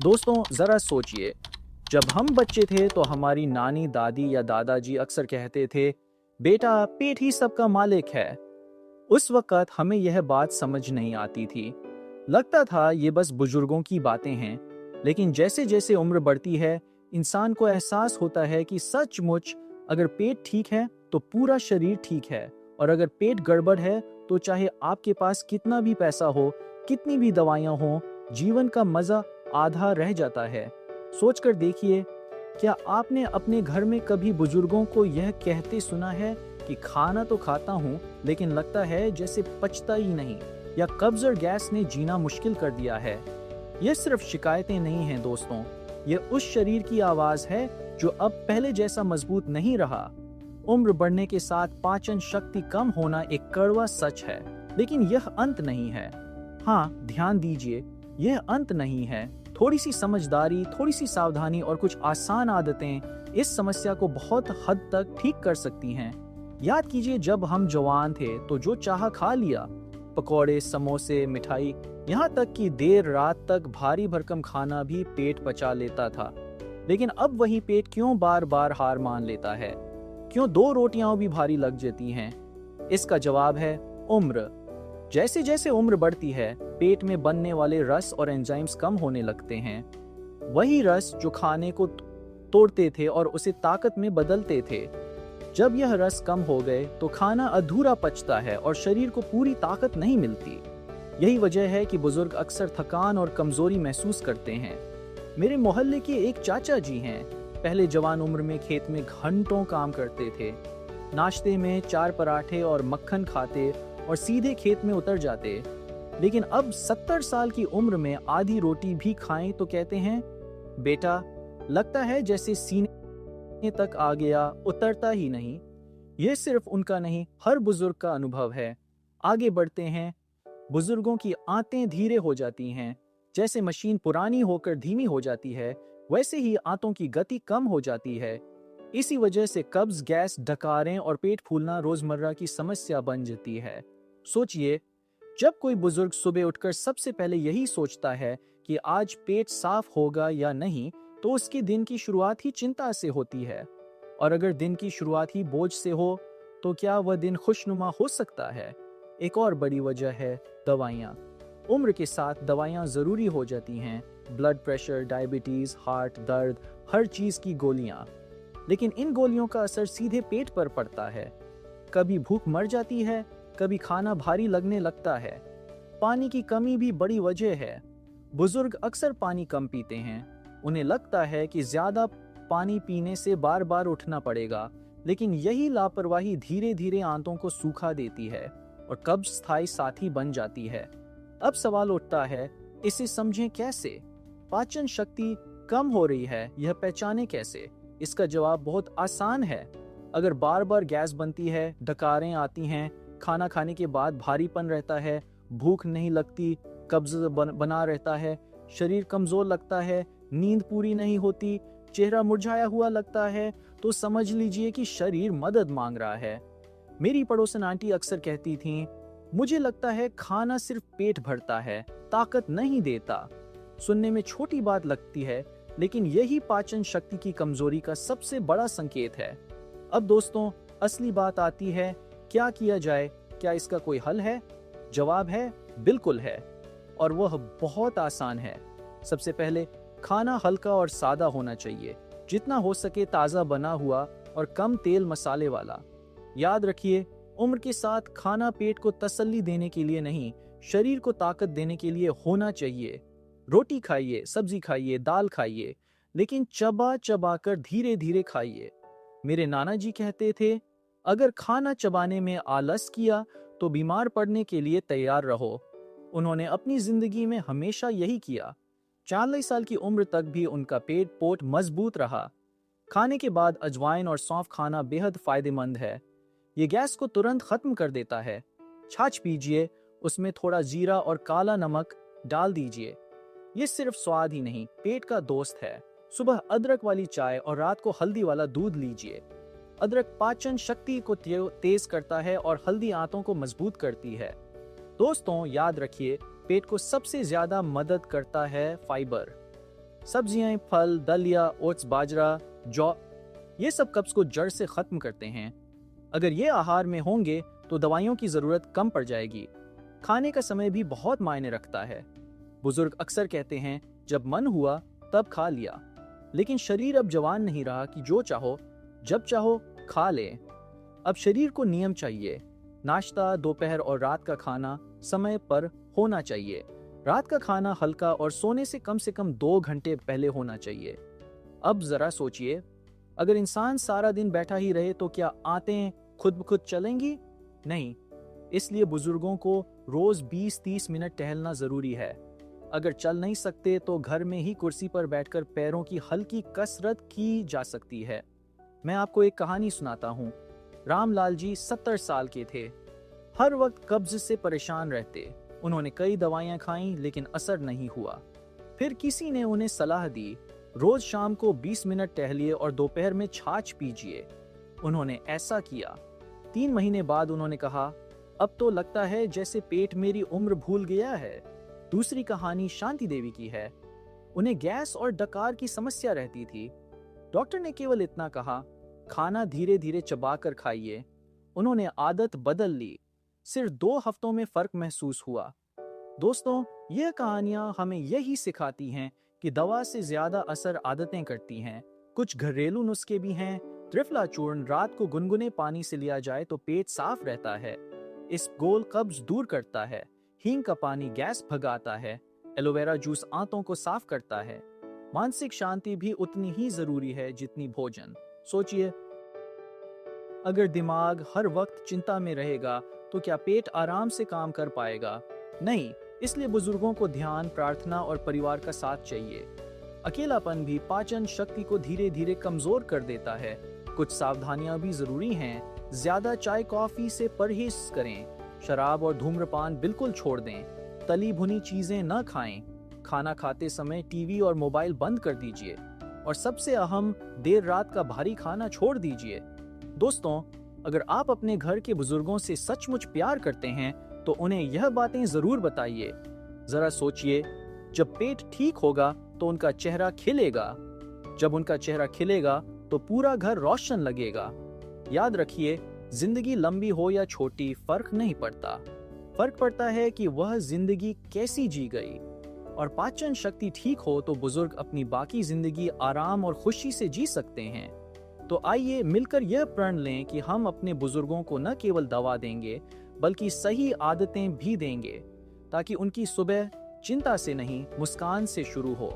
दोस्तों जरा सोचिए, जब हम बच्चे थे तो हमारी नानी दादी या दादाजी अक्सर कहते थे, बेटा पेट ही सबका मालिक है। उस वक्त हमें यह बात समझ नहीं आती थी। लगता था ये बस बुजुर्गों की बातें हैं। लेकिन जैसे जैसे उम्र बढ़ती है, इंसान को एहसास होता है कि सचमुच अगर पेट ठीक है तो पूरा शरीर ठीक है, और अगर पेट गड़बड़ है तो चाहे आपके पास कितना भी पैसा हो, कितनी भी दवाइयां हो, जीवन का मजा आधा रह जाता है। सोचकर देखिए, क्या आपने अपने घर में कभी बुजुर्गों को यह कहते सुना है कि खाना तो खाता हूँ लेकिन लगता है जैसे पचता ही नहीं, या कब्ज और गैस ने जीना मुश्किल कर दिया है। यह सिर्फ शिकायतें नहीं हैं दोस्तों, यह उस शरीर की आवाज है जो अब पहले जैसा मजबूत नहीं रहा। उम्र बढ़ने के साथ पाचन शक्ति कम होना एक कड़वा सच है, लेकिन यह अंत नहीं है। हाँ, ध्यान दीजिए, यह अंत नहीं है। थोड़ी सी समझदारी, थोड़ी सी सावधानी और कुछ आसान आदतें इस समस्या को बहुत हद तक ठीक कर सकती हैं। याद कीजिए, जब हम जवान थे तो जो चाहा खा लिया, पकौड़े, समोसे, मिठाई, यहाँ तक कि देर रात तक भारी भरकम खाना भी पेट पचा लेता था। लेकिन अब वही पेट क्यों बार बार हार मान लेता है? क्यों दो रोटियां भी भारी लग जाती हैं? इसका जवाब है उम्र। जैसे जैसे उम्र बढ़ती है, पेट में बनने वाले रस और एंजाइम्स कम होने लगते हैं। वही रस जो खाने को तोड़ते थे और उसे ताकत में बदलते थे। जब यह रस कम हो गए तो खाना अधूरा पचता है और शरीर को पूरी ताकत नहीं मिलती। यही वजह है कि बुजुर्ग अक्सर थकान और कमजोरी महसूस करते हैं। मेरे मोहल्ले के एक चाचा जी हैं। पहले जवान उम्र में खेत में घंटों काम करते थे। नाश्ते में 4 पराठे और मक्खन खाते और सीधे खेत में उतर जाते। लेकिन अब 70 साल की उम्र में आधी रोटी भी खाएं तो कहते हैं, बेटा लगता है जैसे सीने तक आ गया, उतरता ही नहीं। यह सिर्फ उनका नहीं, हर बुजुर्ग का अनुभव है। आगे बढ़ते हैं। बुजुर्गों की आंतें धीरे हो जाती हैं। जैसे मशीन पुरानी होकर धीमी हो जाती है, वैसे ही आंतों की गति कम हो जाती है। इसी वजह से कब्ज, गैस, डकारें और पेट फूलना रोजमर्रा की समस्या बन जाती है। सोचिए, जब कोई बुजुर्ग सुबह उठकर सबसे पहले यही सोचता है कि आज पेट साफ होगा या नहीं, तो उसके दिन की शुरुआत ही चिंता से होती है। और अगर दिन की शुरुआत ही बोझ से हो, तो क्या वह दिन खुशनुमा हो सकता है? एक और बड़ी वजह है दवाइयाँ। उम्र के साथ दवाइयाँ जरूरी हो जाती हैं। ब्लड प्रेशर, डायबिटीज, हार्ट दर्द, हर चीज की गोलियाँ। लेकिन इन गोलियों का असर सीधे पेट पर पड़ता है। कभी भूख मर जाती है, कभी खाना भारी लगने लगता है। पानी की कमी भी बड़ी वजह है। बुजुर्ग अक्सर पानी कम पीते हैं। उन्हें लगता है कि ज्यादा पानी पीने से बार बार उठना पड़ेगा, लेकिन यही लापरवाही धीरे धीरे आंतों को सूखा देती है और कब्ज स्थायी साथी बन जाती है। अब सवाल उठता है, इसे समझें कैसे? पाचन शक्ति कम हो रही है, यह पहचाने कैसे? इसका जवाब बहुत आसान है। अगर बार बार गैस बनती है, डकारें आती हैं, खाना खाने के बाद भारीपन रहता है, भूख नहीं लगती, कब्ज बना रहता है, शरीर कमजोर लगता है, नींद पूरी नहीं होती, चेहरा मुरझाया हुआ लगता है, तो समझ लीजिए कि शरीर मदद मांग रहा है। मेरी पड़ोसन आंटी अक्सर कहती थीं, मुझे लगता है खाना सिर्फ पेट भरता है, ताकत नहीं देता। सुनने में छोटी बात लगती है, लेकिन यही पाचन शक्ति की कमजोरी का सबसे बड़ा संकेत है। अब दोस्तों, असली बात आती है, क्या किया जाए? क्या इसका कोई हल है? जवाब है, बिल्कुल है, और वह बहुत आसान है। सबसे पहले, खाना हल्का और सादा होना चाहिए, जितना हो सके ताज़ा बना हुआ और कम तेल मसाले वाला। याद रखिए, उम्र के साथ खाना पेट को तसल्ली देने के लिए नहीं, शरीर को ताकत देने के लिए होना चाहिए। रोटी खाइए, सब्जी खाइए, दाल खाइए, लेकिन चबा चबा कर धीरे धीरे खाइए। मेरे नाना जी कहते थे, अगर खाना चबाने में आलस किया तो बीमार पड़ने के लिए तैयार रहो। उन्होंने अपनी जिंदगी में हमेशा यही किया। 40 साल की उम्र तक भी उनका पोट मजबूत रहा। खाने के बाद अजवाइन और सौंफ खाना बेहद फायदेमंद है। ये गैस को तुरंत खत्म कर देता है। छाछ पीजिए, उसमें थोड़ा जीरा और काला नमक डाल दीजिए। ये सिर्फ स्वाद ही नहीं, पेट का दोस्त है। सुबह अदरक वाली चाय और रात को हल्दी वाला दूध लीजिए। अदरक पाचन शक्ति को तेज करता है और हल्दी आंतों को मजबूत करती है। दोस्तों, याद रखिए, पेट को सबसे ज्यादा मदद करता है फाइबर। सब्जियां, फल, दलिया, ओट्स, बाजरा, जौ, ये सब कब्ज को जड़ से खत्म करते हैं। अगर ये आहार में होंगे तो दवाइयों की जरूरत कम पड़ जाएगी। खाने का समय भी बहुत मायने रखता है। बुजुर्ग अक्सर कहते हैं, जब मन हुआ तब खा लिया, लेकिन शरीर अब जवान नहीं रहा कि जो चाहो जब चाहो खा ले। अब शरीर को नियम चाहिए। नाश्ता, दोपहर और रात का खाना समय पर होना चाहिए। रात का खाना हल्का और सोने से कम 2 घंटे पहले होना चाहिए। अब जरा सोचिए, अगर इंसान सारा दिन बैठा ही रहे तो क्या आंतें खुद ब खुद चलेंगी? नहीं। इसलिए बुजुर्गों को रोज 20-30 मिनट टहलना जरूरी है। अगर चल नहीं सकते तो घर में ही कुर्सी पर बैठकर पैरों की हल्की कसरत की जा सकती है। मैं आपको एक कहानी सुनाता हूँ। रामलाल जी 70 साल के थे। हर वक्त कब्ज से परेशान रहते। उन्होंने कई दवाइयां खाईं लेकिन असर नहीं हुआ। फिर किसी ने उन्हें सलाह दी, रोज शाम को 20 मिनट टहलिए और दोपहर में छाछ पीजिए। उन्होंने ऐसा किया। 3 महीने बाद उन्होंने कहा, अब तो लगता है जैसे पेट मेरी उम्र भूल गया है। दूसरी कहानी शांति देवी की है। उन्हें गैस और डकार की समस्या रहती थी। डॉक्टर ने केवल इतना कहा, खाना धीरे धीरे चबाकर खाइए। उन्होंने आदत बदल ली। सिर्फ 2 हफ्तों में फर्क महसूस हुआ। दोस्तों, यह कहानियां हमें यही सिखाती हैं कि दवा से ज्यादा असर आदतें करती हैं। कुछ घरेलू नुस्खे भी हैं। त्रिफला चूर्ण रात को गुनगुने पानी से लिया जाए तो पेट साफ रहता है। इस गोल कब्ज दूर करता है। हींग का पानी गैस भगाता है। एलोवेरा जूस आंतों को साफ करता है। मानसिक शांति भी उतनी ही जरूरी है जितनी भोजन। सोचिए, अगर दिमाग हर वक्त चिंता में रहेगा तो क्या पेट आराम से काम कर पाएगा? नहीं। इसलिए बुजुर्गों को ध्यान, प्रार्थना और परिवार का साथ चाहिए। अकेलापन भी पाचन शक्ति को धीरे धीरे कमजोर कर देता है। कुछ सावधानियां भी जरूरी हैं। ज्यादा चाय कॉफी से परहेज करें। शराब और धूम्रपान बिल्कुल छोड़ दें। तली भुनी चीजें न खाएं। खाना खाते समय टीवी और मोबाइल बंद कर दीजिए। और सबसे अहम, देर रात का भारी खाना छोड़ दीजिए। दोस्तों, अगर आप अपने घर के बुजुर्गों से सचमुच प्यार करते हैं तो उन्हें यह बातें जरूर बताइए। जरा सोचिए, जब पेट ठीक होगा तो उनका चेहरा खिलेगा। जब उनका चेहरा खिलेगा तो पूरा घर रोशन लगेगा। याद रखिए, जिंदगी लंबी हो या छोटी फर्क नहीं पड़ता। फर्क पड़ता है कि वह जिंदगी कैसी जी गई। और पाचन शक्ति ठीक हो तो बुजुर्ग अपनी बाकी जिंदगी आराम और खुशी से जी सकते हैं। तो आइए मिलकर यह प्रण लें कि हम अपने बुजुर्गों को न केवल दवा देंगे बल्कि सही आदतें भी देंगे, ताकि उनकी सुबह चिंता से नहीं मुस्कान से शुरू हो।